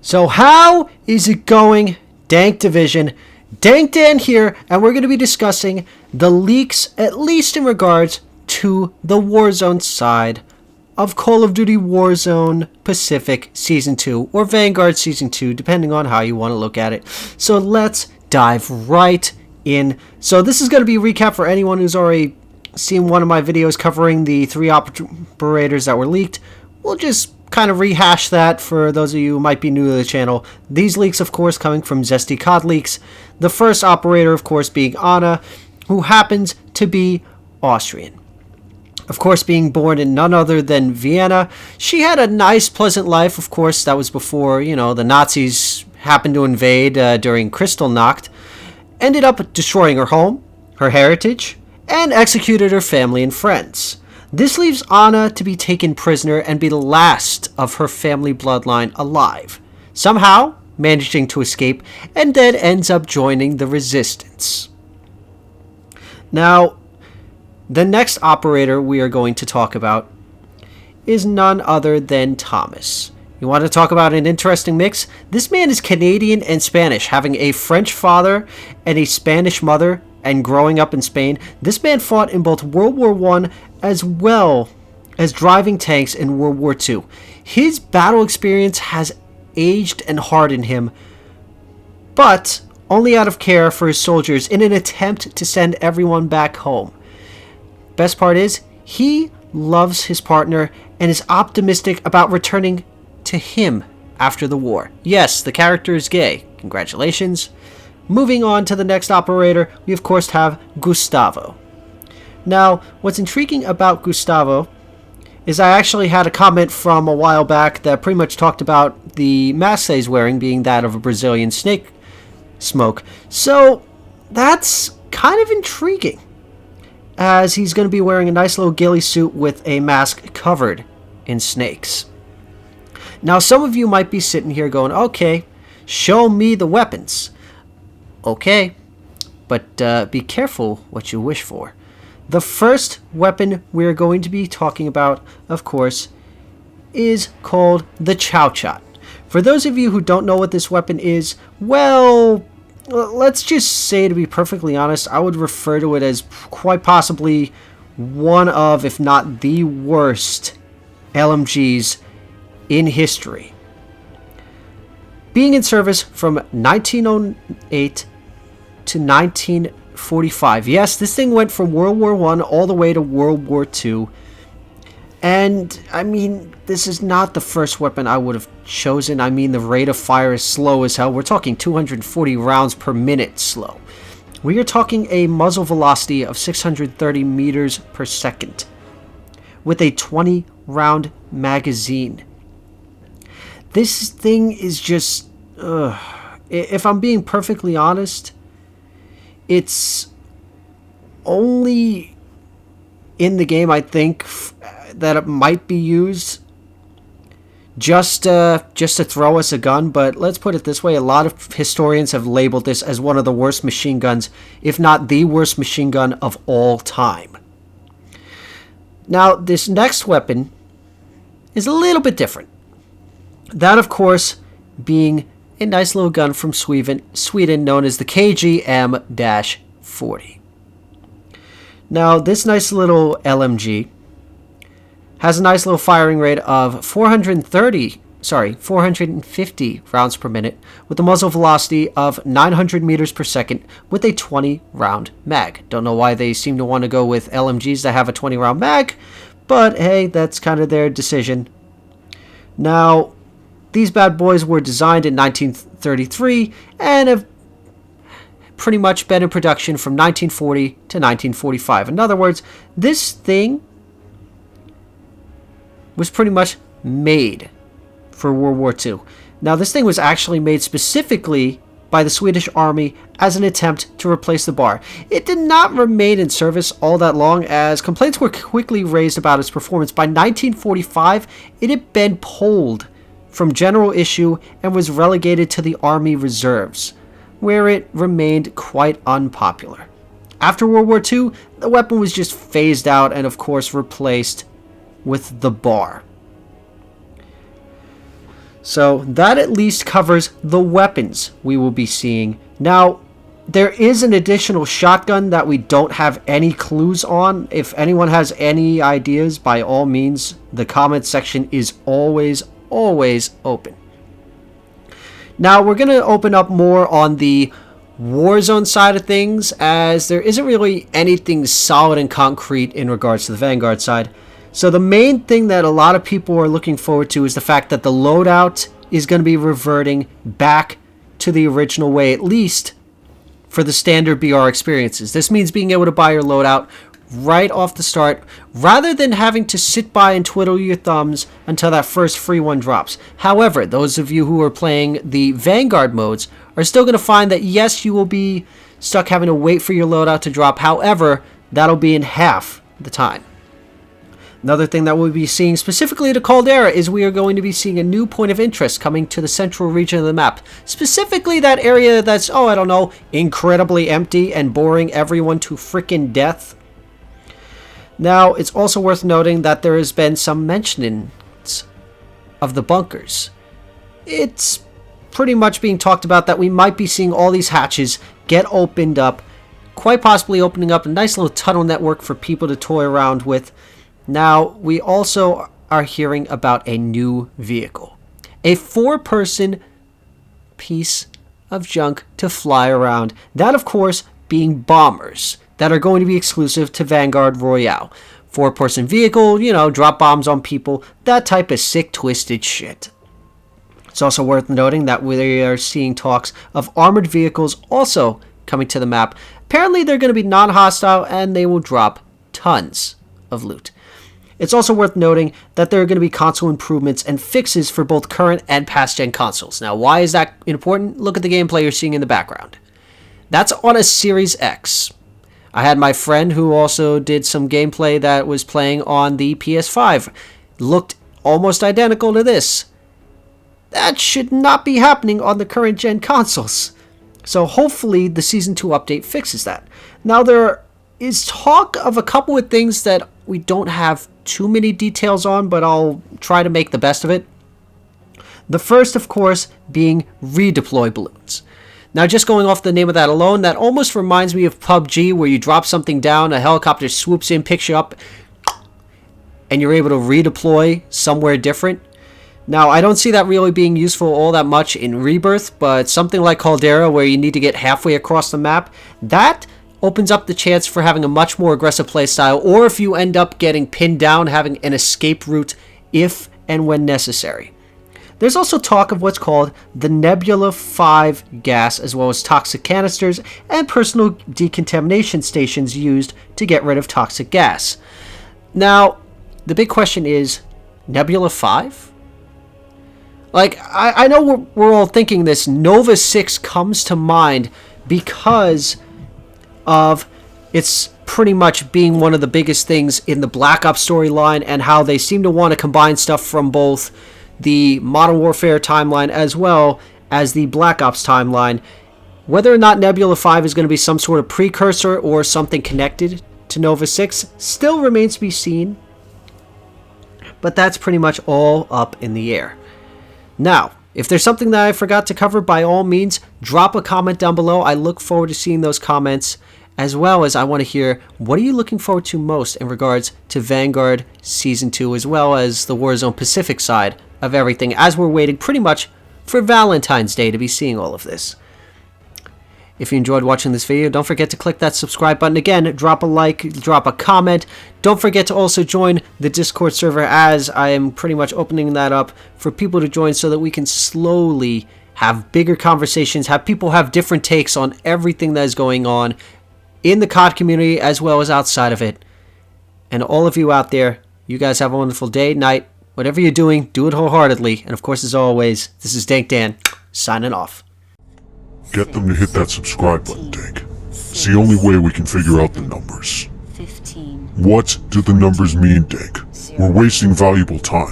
So how is it going, Dank Division? Dank Dan here, and we're going to be discussing the leaks, at least in regards to the Warzone side of Call of Duty Warzone Pacific Season 2, or Vanguard Season 2, depending on how you want to look at it. So let's dive right in. So this is going to be a recap for anyone who's already seen one of my videos covering the 3 operators that were leaked. We'll just kind of rehash that for those of you who might be new to the channel. These leaks, of course, coming from Zesty COD Leaks. The first operator, of course, being Anna, who happens to be Austrian. Of course, being born in none other than Vienna. She had a nice, pleasant life. Of course, that was before, the Nazis happened to invade during Kristallnacht. Ended up destroying her home, her heritage, and executed her family and friends. This leaves Anna to be taken prisoner and be the last of her family bloodline alive, somehow managing to escape, and then ends up joining the resistance. Now, the next operator we are going to talk about is none other than Thomas. You want to talk about an interesting mix? This man is Canadian and Spanish, having a French father and a Spanish mother, and growing up in Spain. This man fought in both World War I as well as driving tanks in World War II. His battle experience has aged and hardened him, but only out of care for his soldiers in an attempt to send everyone back home. Best part is, he loves his partner and is optimistic about returning to him after the war. Yes, the character is gay. Congratulations. Moving on to the next operator, we of course have Gustavo. Now, what's intriguing about Gustavo is I actually had a comment from a while back that pretty much talked about the mask that he's wearing being that of a Brazilian snake smoke. So that's kind of intriguing, as he's going to be wearing a nice little ghillie suit with a mask covered in snakes. Now, some of you might be sitting here going, okay, show me the weapons. Okay, but be careful what you wish for. The first weapon we're going to be talking about, of course, is called the chauchat. For those of you who don't know what this weapon is, well, let's just say, to be perfectly honest, I would refer to it as quite possibly one of, if not the worst, LMGs in history. Being in service from 1908 to 1945. Yes, this thing went from World War I all the way to World War II. And, I mean, this is not the first weapon I would have chosen. I mean, the rate of fire is slow as hell. We're talking 240 rounds per minute slow. We are talking a muzzle velocity of 630 meters per second with a 20-round magazine. This thing is just... if I'm being perfectly honest, it's only in the game, I think, that it might be used just to throw us a gun. But let's put it this way, a lot of historians have labeled this as one of the worst machine guns, if not the worst machine gun of all time. Now, this next weapon is a little bit different. That, of course, being a nice little gun from Sweden known as the KGM-40. Now, this nice little LMG has a nice little firing rate of 450 rounds per minute with a muzzle velocity of 900 meters per second with a 20-round mag. Don't know why they seem to want to go with LMGs that have a 20-round mag, but hey, that's kind of their decision. Now, these bad boys were designed in 1933 and have pretty much been in production from 1940 to 1945. In other words, this thing was pretty much made for World War II. Now, this thing was actually made specifically by the Swedish Army as an attempt to replace the bar. It did not remain in service all that long, as complaints were quickly raised about its performance. By 1945, it had been pulled from general issue and was relegated to the Army Reserves, where it remained quite unpopular. After World War II, the weapon was just phased out and, of course, replaced with the bar. So that at least covers the weapons we will be seeing. Now, there is an additional shotgun that we don't have any clues on. If anyone has any ideas, by all means, the comment section is always open. Now, we're going to open up more on the Warzone side of things, as there isn't really anything solid and concrete in regards to the Vanguard side. So the main thing that a lot of people are looking forward to is the fact that the loadout is going to be reverting back to the original way, at least for the standard BR experiences. This means being able to buy your loadout right off the start, rather than having to sit by and twiddle your thumbs until that first free one drops. However, those of you who are playing the Vanguard modes are still going to find that, yes, you will be stuck having to wait for your loadout to drop. However, that'll be in half the time. Another thing that we'll be seeing specifically to Caldera is we are going to be seeing a new point of interest coming to the central region of the map. Specifically that area that's, I don't know, incredibly empty and boring everyone to frickin' death. Now, it's also worth noting that there has been some mentionings of the bunkers. It's pretty much being talked about that we might be seeing all these hatches get opened up, quite possibly opening up a nice little tunnel network for people to toy around with. Now, we also are hearing about a new vehicle. A 4-person piece of junk to fly around. That, of course, being bombers that are going to be exclusive to Vanguard Royale. 4-person vehicle, drop bombs on people, that type of sick, twisted shit. It's also worth noting that we are seeing talks of armored vehicles also coming to the map. Apparently, they're going to be non-hostile and they will drop tons of loot. It's also worth noting that there are going to be console improvements and fixes for both current and past-gen consoles. Now, why is that important? Look at the gameplay you're seeing in the background. That's on a Series X. I had my friend who also did some gameplay that was playing on the PS5. Looked almost identical to this. That should not be happening on the current-gen consoles. So hopefully the Season 2 update fixes that. Now, there is talk of a couple of things that we don't have too many details on, but I'll try to make the best of it. The first, of course, being Redeploy Balloons. Now, just going off the name of that alone, that almost reminds me of PUBG, where you drop something down, a helicopter swoops in, picks you up, and you're able to redeploy somewhere different. Now, I don't see that really being useful all that much in Rebirth, but something like Caldera, where you need to get halfway across the map, that opens up the chance for having a much more aggressive playstyle, or if you end up getting pinned down, having an escape route if and when necessary. There's also talk of what's called the Nebula 5 gas, as well as toxic canisters and personal decontamination stations used to get rid of toxic gas. Now, the big question is, Nebula 5? Like, I know we're all thinking this. Nova 6 comes to mind because of it's pretty much being one of the biggest things in the Black Ops storyline, and how they seem to want to combine stuff from both the Modern Warfare timeline as well as the Black Ops timeline. Whether or not Nebula 5 is going to be some sort of precursor or something connected to Nova 6 still remains to be seen, but that's pretty much all up in the air. Now, if there's something that I forgot to cover, by all means, drop a comment down below. I look forward to seeing those comments, as well as I want to hear, what are you looking forward to most in regards to Vanguard Season 2, as well as the Warzone Pacific side of everything, as we're waiting pretty much for Valentine's Day to be seeing all of this. If you enjoyed watching this video, don't forget to click that subscribe button. Again, drop a like, drop a comment. Don't forget to also join the Discord server, as I am pretty much opening that up for people to join so that we can slowly have bigger conversations, have people have different takes on everything that is going on in the COD community as well as outside of it. And all of you out there, you guys have a wonderful day, night, whatever you're doing, do it wholeheartedly. And of course, as always, this is Dank Dan, signing off. Get them to hit that subscribe button, Dank. It's the only way we can figure out the numbers. 15. What do the numbers mean, Dank? We're wasting valuable time.